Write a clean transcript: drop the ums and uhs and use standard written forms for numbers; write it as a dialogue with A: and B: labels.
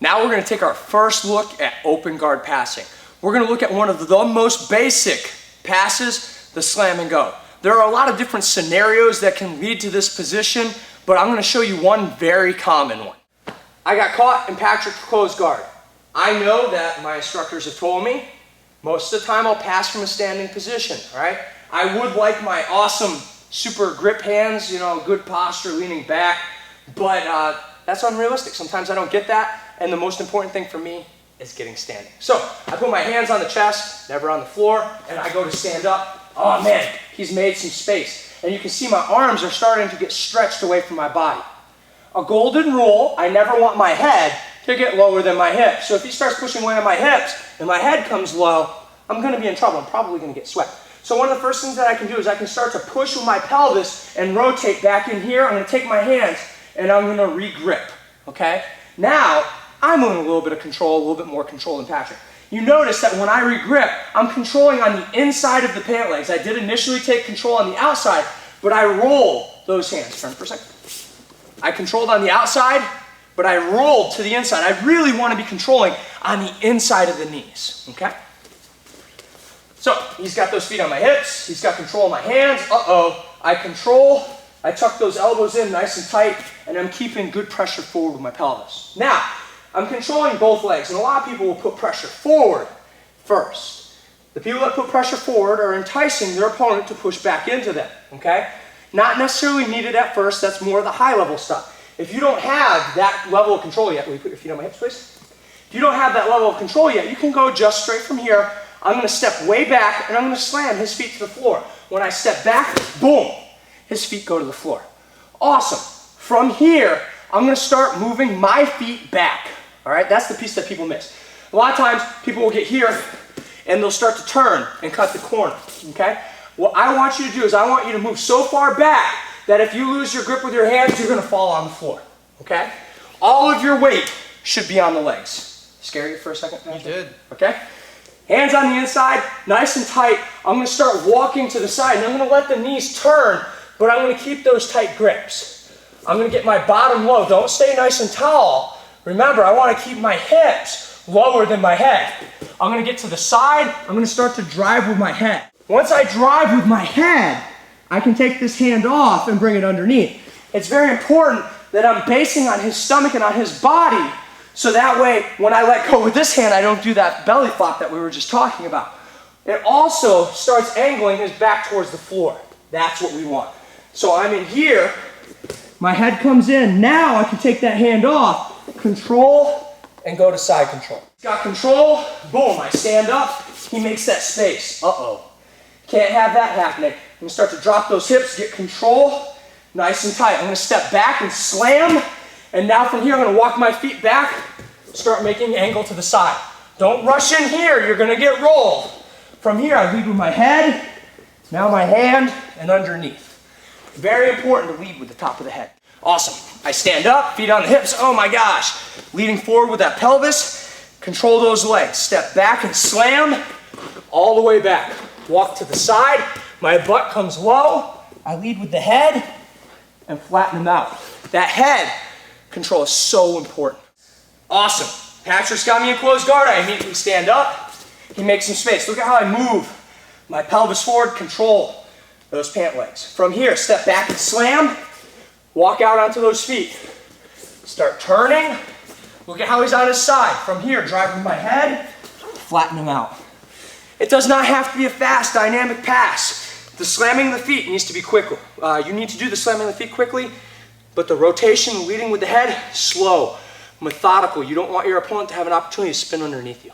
A: Now we're going to take our first look at open guard passing. We're going to look at one of the most basic passes, the slam and go. There are a lot of different scenarios that can lead to this position, but I'm going to show you one very common one. I got caught in Patrick's closed guard. I know that my instructors have told me most of the time I'll pass from a standing position, all right? I would like my awesome super grip hands, you know, good posture, leaning back, but that's unrealistic. Sometimes I don't get that, and the most important thing for me is getting standing. So I put my hands on the chest, never on the floor, and I go to stand up. Oh man, he's made some space. And you can see my arms are starting to get stretched away from my body. A golden rule, I never want my head to get lower than my hips. So if he starts pushing away on my hips and my head comes low, I'm gonna be in trouble. I'm probably gonna get swept. So one of the first things that I can do is I can start to push with my pelvis and rotate back in here. I'm gonna take my hands and I'm gonna re-grip, okay? Now, I'm in a little bit of control, a little bit more control than Patrick. You notice that when I re-grip, I'm controlling on the inside of the pant legs. I did initially take control on the outside, but I roll those hands. Turn for a second. I controlled on the outside, but I rolled to the inside. I really want to be controlling on the inside of the knees, okay? So, he's got those feet on my hips. He's got control of my hands. I tuck those elbows in nice and tight, and I'm keeping good pressure forward with my pelvis. Now, I'm controlling both legs, and a lot of people will put pressure forward first. The people that put pressure forward are enticing their opponent to push back into them, okay? Not necessarily needed at first. That's more of the high-level stuff. If you don't have that level of control yet, will you put your feet on my hips, please? If you don't have that level of control yet, you can go just straight from here. I'm going to step way back, and I'm going to slam his feet to the floor. When I step back, boom, his feet go to the floor. Awesome. From here, I'm going to start moving my feet back. All right, that's the piece that people miss. A lot of times, people will get here, and they'll start to turn and cut the corner, okay? What I want you to do is I want you to move so far back that if you lose your grip with your hands, you're going to fall on the floor, okay? All of your weight should be on the legs. Scare you for a second, Patrick?
B: You did.
A: Okay? Hands on the inside, nice and tight. I'm going to start walking to the side, and I'm going to let the knees turn, but I'm going to keep those tight grips. I'm going to get my bottom low. Don't stay nice and tall. Remember, I want to keep my hips lower than my head. I'm going to get to the side. I'm going to start to drive with my head. Once I drive with my head, I can take this hand off and bring it underneath. It's very important that I'm basing on his stomach and on his body, so that way, when I let go with this hand, I don't do that belly flop that we were just talking about. It also starts angling his back towards the floor. That's what we want. So I'm in here, my head comes in. Now I can take that hand off, control, and go to side control. Got control, boom, I stand up, he makes that space. Can't have that happening. I'm going to start to drop those hips, get control, nice and tight. I'm going to step back and slam, and now from here I'm going to walk my feet back, start making angle to the side. Don't rush in here, you're going to get rolled. From here I lead with my head, now my hand, and underneath. Very important to lead with the top of the head. Awesome. I stand up, feet on the hips, oh my gosh. Leading forward with that pelvis, control those legs. Step back and slam, all the way back. Walk to the side, my butt comes low, I lead with the head, and flatten them out. That head control is so important. Awesome. Patrick's got me in closed guard, I immediately stand up, he makes some space. Look at how I move my pelvis forward, control those pant legs. From here, step back and slam, walk out onto those feet. Start turning, look at how he's on his side. From here, drive with my head, flatten him out. It does not have to be a fast, dynamic pass. The slamming the feet needs to be quick. You need to do the slamming the feet quickly, but the rotation, leading with the head, slow, methodical. You don't want your opponent to have an opportunity to spin underneath you.